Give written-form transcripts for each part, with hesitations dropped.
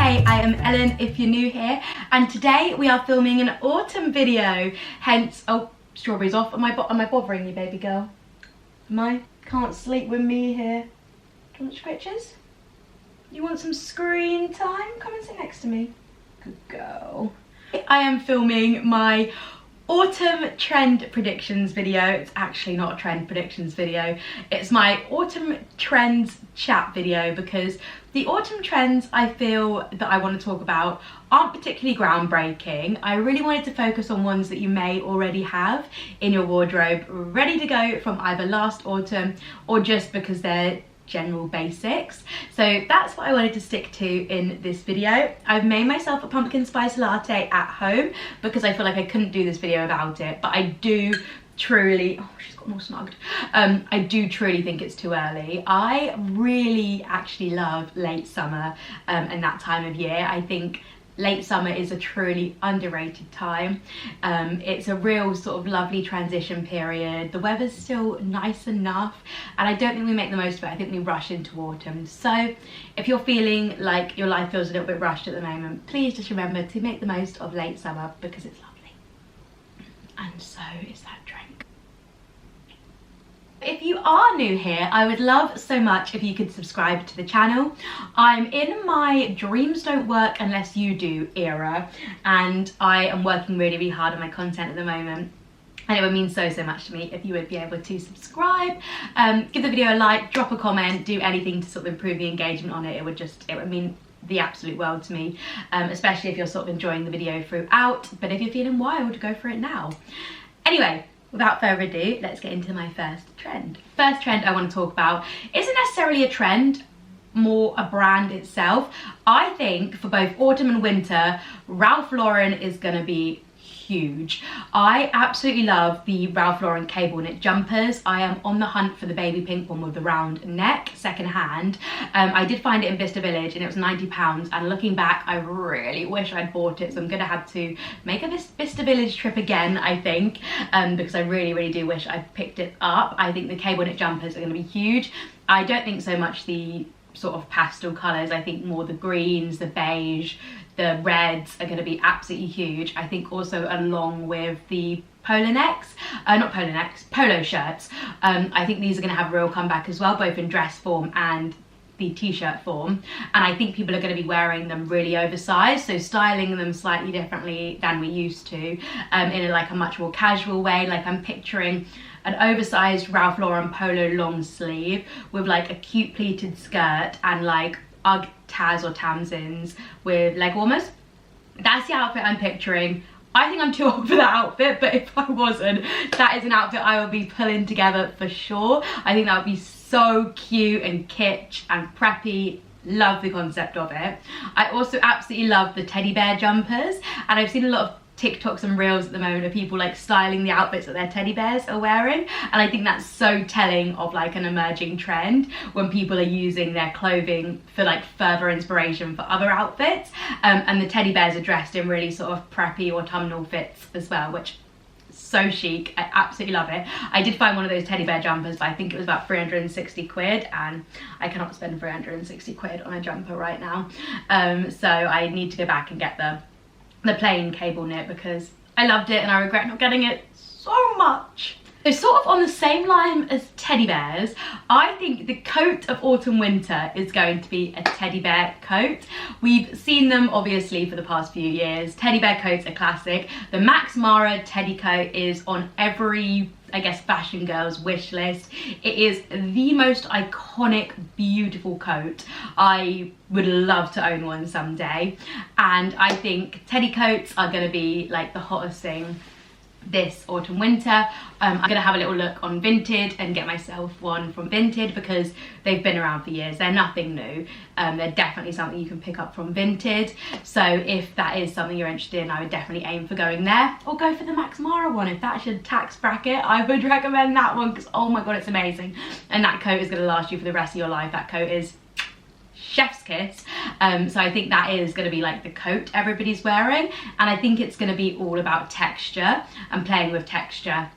Hey, I am Ellen if you're new here, and today we are filming an autumn video, hence, oh, strawberries off. Am I bothering you, baby girl? Am I? Can't sleep with me here. Do you want scritches? You want some screen time? Come and sit next to me. Good girl. I am filming my autumn trend predictions video. It's actually not a trend predictions video. It's my autumn trends chat video, because the autumn trends I feel that I want to talk about aren't particularly groundbreaking. I really wanted to focus on ones that you may already have in your wardrobe ready to go from either last autumn or just because they're general basics. So that's what I wanted to stick to in this video. I've made myself a pumpkin spice latte at home because I feel like I couldn't do this video without it, but I do truly, oh, she's got more snugged. I do truly think it's too early. I really actually love late summer and that time of year. I think late summer is a truly underrated time. It's a real sort of lovely transition period. The weather's still nice enough, and I don't think we make the most of it. I think we rush into autumn. So if you're feeling like your life feels a little bit rushed at the moment, please just remember to make the most of late summer because it's lovely. And so is that drink. If you are new here, I would love so much if you could subscribe to the channel. I'm in my dreams don't work unless you do era, and I am working really, really hard on my content at the moment. And it would mean so much to me if you would be able to subscribe, give the video a like, drop a comment, do anything to sort of improve the engagement on it. It would mean the absolute world to me, especially if you're sort of enjoying the video throughout. But if you're feeling wild, go for it now. Anyway, without further ado, let's get into my first trend. First trend I want to talk about isn't necessarily a trend, more a brand itself. I think for both autumn and winter, Ralph Lauren is going to be huge. I absolutely love the Ralph Lauren cable knit jumpers. I am on the hunt for the baby pink one with the round neck, second hand. I did find it in Vista Village and it was £90, and looking back I really wish I'd bought it, so I'm gonna have to make a Vista Village trip again, I think, because I really do wish I'd picked it up. I think the cable knit jumpers are gonna be huge. I don't think so much the sort of pastel colours. I think more the greens, the beige, the reds are going to be absolutely huge. I think also along with the polo shirts. I think these are going to have a real comeback as well, both in dress form and the t-shirt form, and I think people are going to be wearing them really oversized, so styling them slightly differently than we used to, in a much more casual way. Like I'm picturing an oversized Ralph Lauren polo long sleeve with like a cute pleated skirt and like Ugg Taz or Tamsins with leg warmers. That's the outfit I'm picturing. I think I'm too old for that outfit, but if I wasn't, that is an outfit I would be pulling together for sure. I think that would be so cute and kitsch and preppy. Love the concept of it. I also absolutely love the teddy bear jumpers, and I've seen a lot of TikToks and reels at the moment of people like styling the outfits that their teddy bears are wearing, and I think that's so telling of like an emerging trend when people are using their clothing for like further inspiration for other outfits, and the teddy bears are dressed in really sort of preppy autumnal fits as well, which is so chic. I absolutely love it. I did find one of those teddy bear jumpers, but I think it was about 360 quid, and I cannot spend 360 quid on a jumper right now, so I need to go back and get the plain cable knit because I loved it and I regret not getting it so much. So sort of on the same line as teddy bears, I think the coat of autumn winter is going to be a teddy bear coat. We've seen them obviously for the past few years. Teddy bear coats are classic. The Max Mara teddy coat is on every, I guess, fashion girl's wish list. It is the most iconic, beautiful coat. I would love to own one someday, and I think teddy coats are going to be like the hottest thing this autumn winter. I'm gonna have a little look on Vinted and get myself one from Vinted because they've been around for years. They're nothing new. They're definitely something you can pick up from Vinted. So if that is something you're interested in, I would definitely aim for going there, or go for the Max Mara one. If that's your tax bracket, I would recommend that one because oh my god, it's amazing. And that coat is gonna last you for the rest of your life. That coat is chef's kiss. So I think that is going to be like the coat everybody's wearing, and I think it's going to be all about texture and playing with texture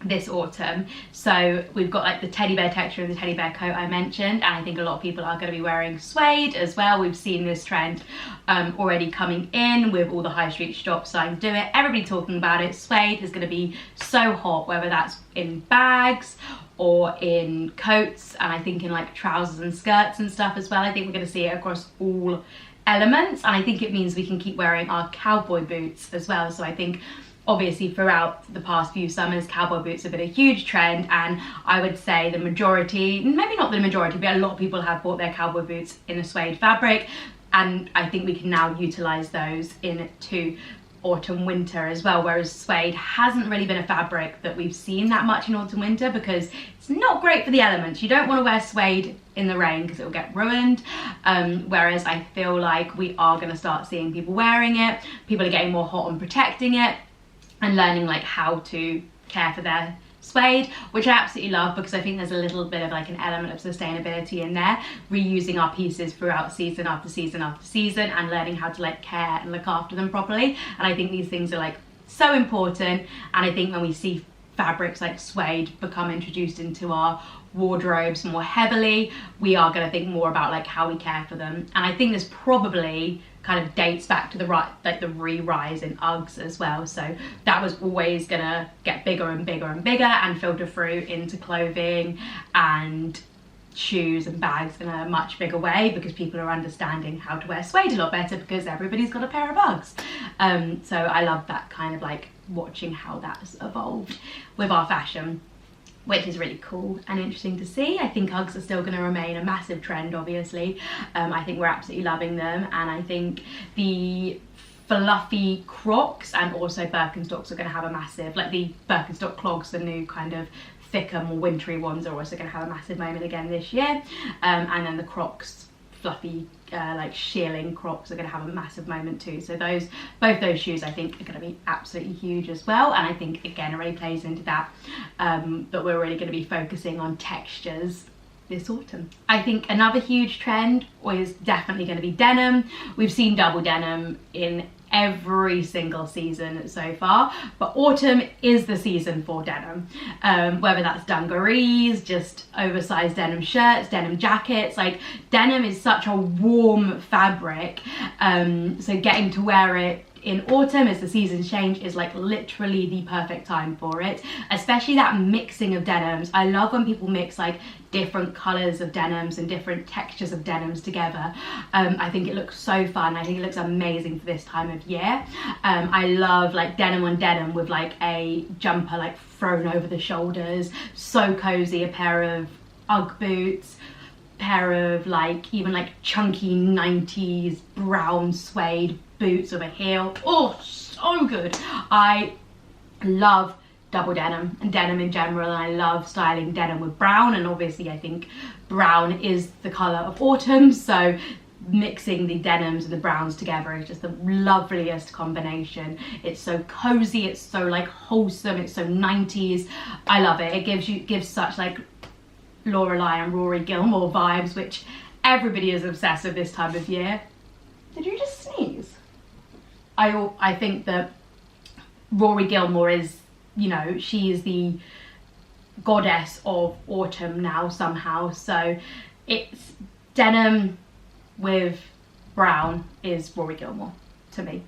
this autumn. So we've got like the teddy bear texture and the teddy bear coat I mentioned, and I think a lot of people are going to be wearing suede as well. We've seen this trend already coming in with all the high street shops starting to do it. Everybody talking about it. Suede is going to be so hot, whether that's in bags or in coats, and I think in like trousers and skirts and stuff as well. I think we're going to see it across all elements, and I think it means we can keep wearing our cowboy boots as well. So I think obviously throughout the past few summers, cowboy boots have been a huge trend, and I would say the majority, maybe not the majority, but a lot of people have bought their cowboy boots in a suede fabric, and I think we can now utilise those into autumn winter as well, whereas suede hasn't really been a fabric that we've seen that much in autumn winter because it's not great for the elements. You don't want to wear suede in the rain because it will get ruined, whereas I feel like we are going to start seeing people wearing it. People are getting more hot on protecting it and learning like how to care for their suede, which I absolutely love because I think there's a little bit of like an element of sustainability in there, reusing our pieces throughout season after season after season and learning how to like care and look after them properly. And I think these things are like so important, and I think when we see fabrics like suede become introduced into our wardrobes more heavily, we are going to think more about like how we care for them. And I think this probably kind of dates back to the re-rise in Uggs as well. So that was always gonna get bigger and bigger and bigger and filter through into clothing and shoes and bags in a much bigger way because people are understanding how to wear suede a lot better because everybody's got a pair of Uggs. So I love that kind of like watching how that's evolved with our fashion, which is really cool and interesting to see. I think Uggs are still going to remain a massive trend, obviously. I think we're absolutely loving them, and I think the fluffy Crocs and also Birkenstocks are going to have a massive, like the Birkenstock clogs, the new kind of thicker, more wintry ones, are also going to have a massive moment again this year. And then the Crocs, fluffy like shearling Crocs, are going to have a massive moment too. So both those shoes I think are going to be absolutely huge as well, and I think again it really plays into that that we're really going to be focusing on textures this autumn. I think another huge trend is definitely going to be denim. We've seen double denim in every single season so far, but autumn is the season for denim, whether that's dungarees, just oversized denim shirts, denim jackets. Like denim is such a warm fabric, so getting to wear it in autumn as the seasons change is like literally the perfect time for it, especially that mixing of denims. I love when people mix like different colors of denims and different textures of denims together. I think it looks so fun. I think it looks amazing for this time of year. I love like denim on denim with like a jumper like thrown over the shoulders, so cozy. A pair of Ugg boots, pair of like even like chunky 90s brown suede boots with a heel. Oh, so good. I love double denim and denim in general, and I love styling denim with brown, and obviously I think brown is the colour of autumn, so mixing the denims and the browns together is just the loveliest combination. It's so cozy, it's so like wholesome, it's so 90s. I love it. It gives such like Lorelai and Rory Gilmore vibes, which everybody is obsessed with this time of year. Did you just sneeze? I think that Rory Gilmore is, you know, she is the goddess of autumn now somehow. So it's denim with brown is Rory Gilmore to me.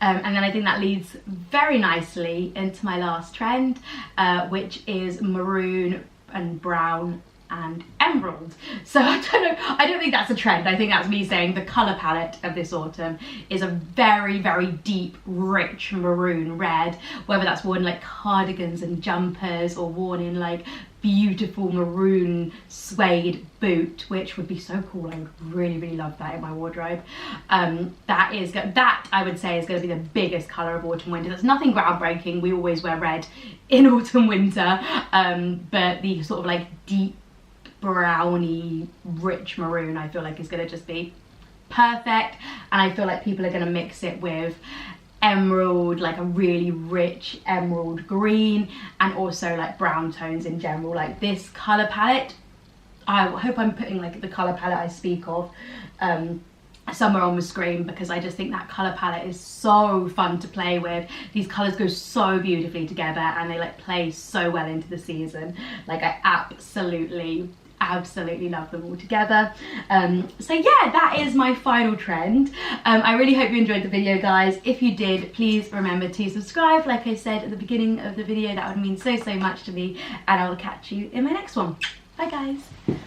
And then I think that leads very nicely into my last trend, which is maroon and brown and emerald. So I don't know, I don't think that's a trend. I think that's me saying the colour palette of this autumn is a very, very deep, rich maroon red, whether that's worn like cardigans and jumpers or worn in like beautiful maroon suede boot, which would be so cool. I would really, really love that in my wardrobe. That I would say is going to be the biggest colour of autumn winter. That's nothing groundbreaking. We always wear red in autumn winter, but the sort of like deep browny rich maroon I feel like is going to just be perfect, and I feel like people are going to mix it with emerald, like a really rich emerald green, and also like brown tones in general. Like this colour palette, I hope I'm putting like the colour palette I speak of somewhere on the screen, because I just think that colour palette is so fun to play with. These colours go so beautifully together and they like play so well into the season. Like I absolutely love them all together. So yeah, that is my final trend. I really hope you enjoyed the video, guys. If you did, please remember to subscribe. Like I said at the beginning of the video, that would mean so much to me, and I will catch you in my next one. Bye guys.